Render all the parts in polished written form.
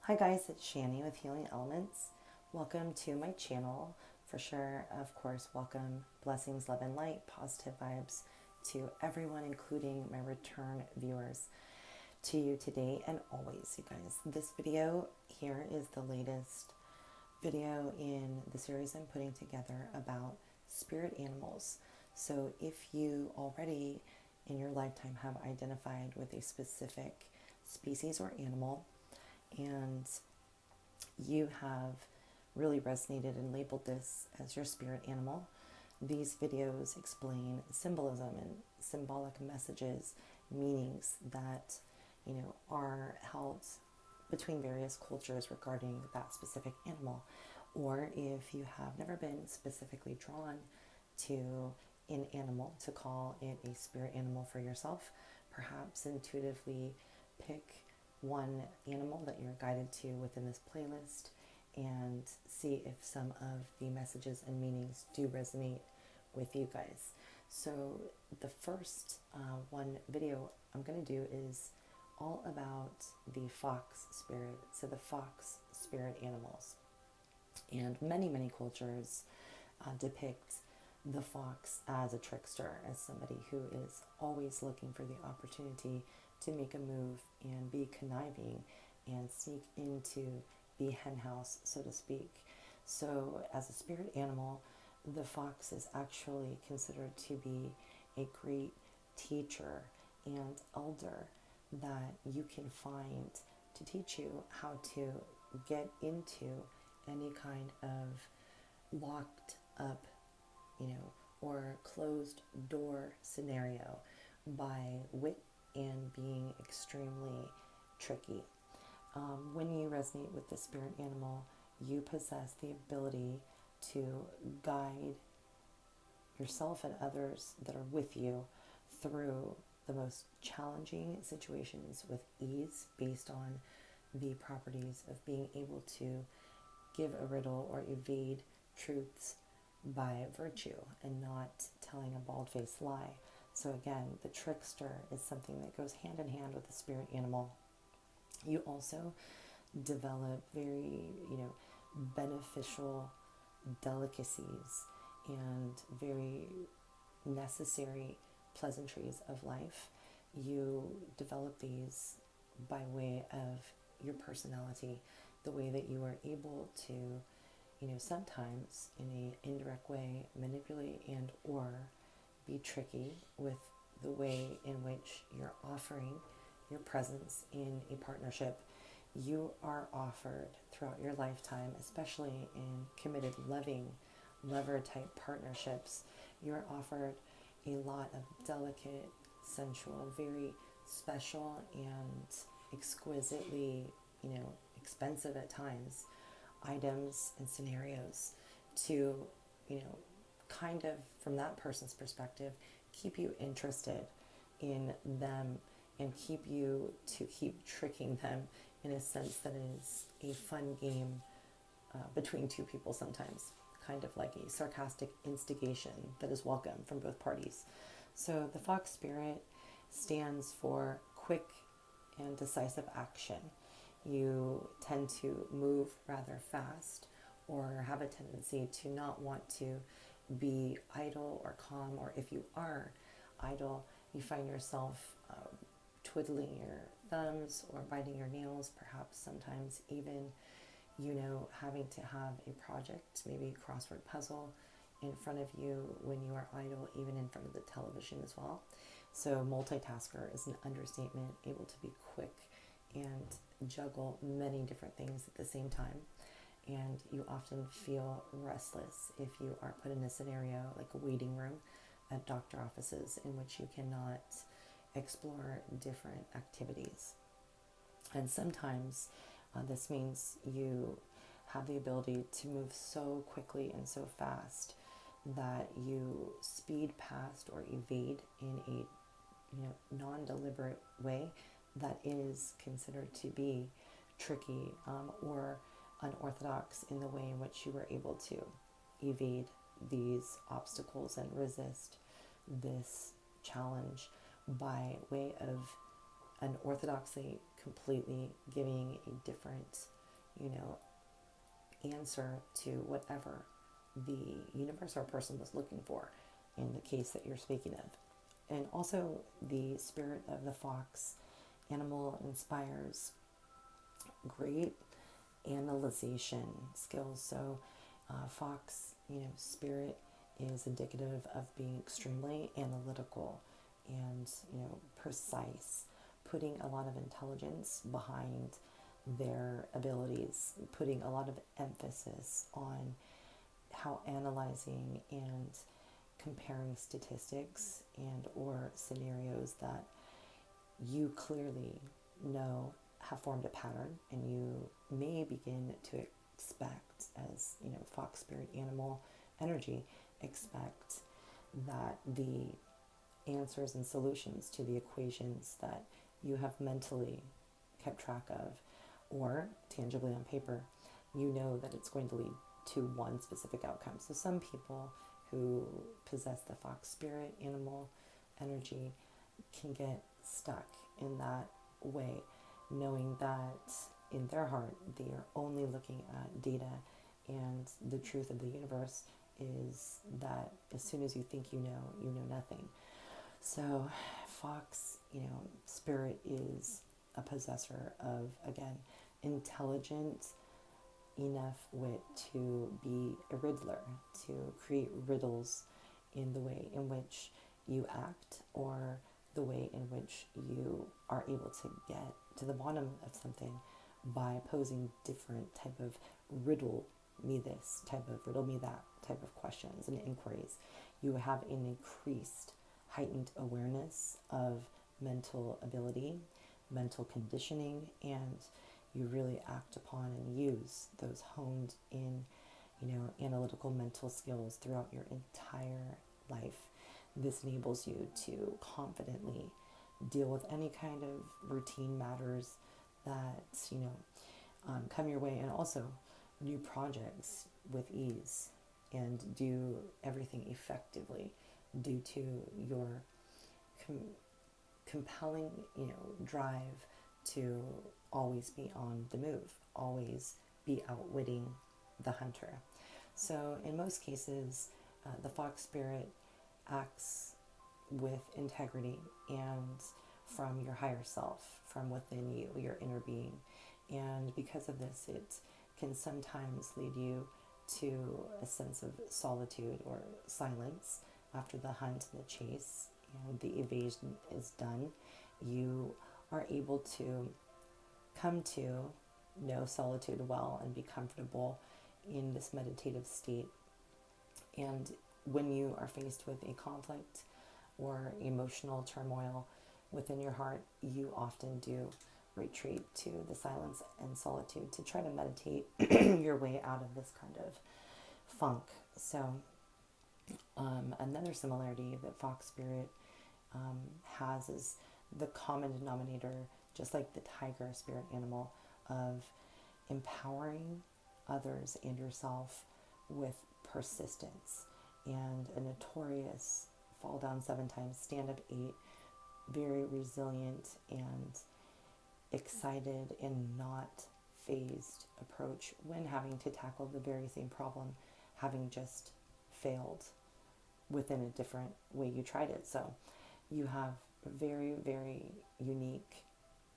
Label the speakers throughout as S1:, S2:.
S1: Hi guys, it's Shani with Healing Elements. Welcome to my channel. For sure, of course, welcome, blessings, love and light, positive vibes to everyone, including my return viewers. To you today and always, you guys. This video here is the latest video in the series I'm putting together about spirit animals. So if you already in your lifetime have identified with a specific species or animal, and you have really resonated and labeled this as your spirit animal, these videos explain symbolism and symbolic messages, meanings that, are held between various cultures regarding that specific animal. Or if you have never been specifically drawn to an animal, to call it a spirit animal for yourself, perhaps intuitively pick one animal that you're guided to within this playlist and see if some of the messages and meanings do resonate with you guys. So the first one video I'm going to do is all about the fox spirit, so the fox spirit animals. And many cultures depict the fox as a trickster, as somebody who is always looking for the opportunity to make a move and be conniving and sneak into the hen house, so to speak. So as a spirit animal, the fox is actually considered to be a great teacher and elder that you can find to teach you how to get into any kind of locked up, or closed door scenario by wit and being extremely tricky. When you resonate with the spirit animal, you possess the ability to guide yourself and others that are with you through the most challenging situations with ease, based on the properties of being able to give a riddle or evade truths by virtue and not telling a bald-faced lie. So again, the trickster is something that goes hand in hand with the spirit animal. You also develop very, beneficial delicacies and very necessary pleasantries of life. You develop these by way of your personality, the way that you are able to, sometimes in an indirect way manipulate and or be tricky with the way in which you're offering your presence in a partnership. You are offered throughout your lifetime, especially in committed, loving, lover type partnerships, you're offered a lot of delicate, sensual, very special and exquisitely, expensive at times, items and scenarios to, kind of from that person's perspective, keep you interested in them and keep you to keep tricking them in a sense that is a fun game between two people sometimes, kind of like a sarcastic instigation that is welcome from both parties. So the fox spirit stands for quick and decisive action. You tend to move rather fast or have a tendency to not want to be idle or calm, or if you are idle, you find yourself twiddling your thumbs or biting your nails, perhaps sometimes even, having to have a project, maybe a crossword puzzle in front of you when you are idle, even in front of the television as well. So multitasker is an understatement, able to be quick and juggle many different things at the same time. And you often feel restless if you are put in a scenario like a waiting room at doctor offices in which you cannot explore different activities. And sometimes this means you have the ability to move so quickly and so fast that you speed past or evade in a non-deliberate way that is considered to be tricky or unorthodox in the way in which you were able to evade these obstacles and resist this challenge by way of unorthodoxly completely giving a different you know, answer to whatever the universe or person was looking for in the case that you're speaking of. And also, the spirit of the fox animal inspires great analyzation skills. So, fox, you know, spirit is indicative of being extremely analytical and, you know, precise, putting a lot of intelligence behind their abilities, putting a lot of emphasis on how analyzing and comparing statistics and or scenarios that you clearly know have formed a pattern, and you may begin to expect, as you know, fox spirit animal energy, expect that the answers and solutions to the equations that you have mentally kept track of or tangibly on paper, you know that it's going to lead to one specific outcome. So some people who possess the fox spirit animal energy can get stuck in that way, knowing that in their heart they are only looking at data, and the truth of the universe is that as soon as you think you know nothing. So fox, you know, spirit is a possessor of, again, intelligent enough wit to be a riddler, to create riddles in the way in which you act, or the way in which you are able to get to the bottom of something by posing different type of riddle me this type of riddle me that type of questions and inquiries. You have an increased heightened awareness of mental ability, mental conditioning, and you really act upon and use those honed in, you know, analytical mental skills throughout your entire life. This enables you to confidently deal with any kind of routine matters that, you know, come your way, and also new projects with ease, and do everything effectively due to your compelling, you know, drive to always be on the move, always be outwitting the hunter. So in most cases, the fox spirit acts with integrity and from your higher self, from within you, your inner being. And because of this, it can sometimes lead you to a sense of solitude or silence after the hunt and the chase and the evasion is done. You are able to come to know solitude well and be comfortable in this meditative state. And when you are faced with a conflict or emotional turmoil within your heart, you often do retreat to the silence and solitude to try to meditate your way out of this kind of funk. So another similarity that fox spirit has is the common denominator, just like the tiger spirit animal, of empowering others and yourself with persistence, and a notorious fall down 7 times, stand up 8, very resilient and excited and not phased approach when having to tackle the very same problem, having just failed within a different way you tried it. So you have a very, very unique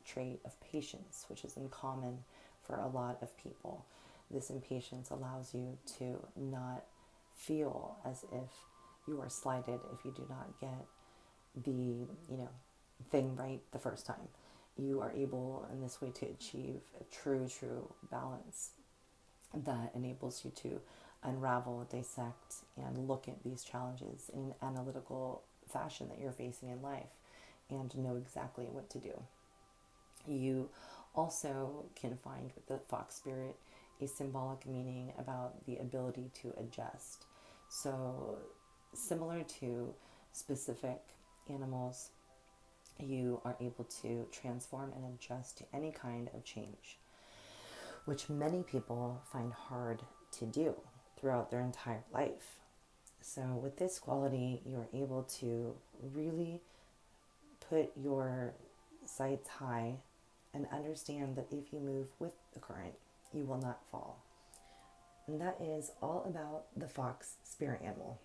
S1: trait of patience, which is in common for a lot of people. This impatience allows you to not feel as if you are slighted if you do not get the, you know, thing right the first time. You are able in this way to achieve a true balance that enables you to unravel, dissect, and look at these challenges in an analytical fashion that you're facing in life and know exactly what to do. You also can find with the fox spirit a symbolic meaning about the ability to adjust. So similar to specific animals, you are able to transform and adjust to any kind of change, which many people find hard to do throughout their entire life. So with this quality, you're able to really put your sights high and understand that if you move with the current, you will not fall. And that is all about the fox spirit animal.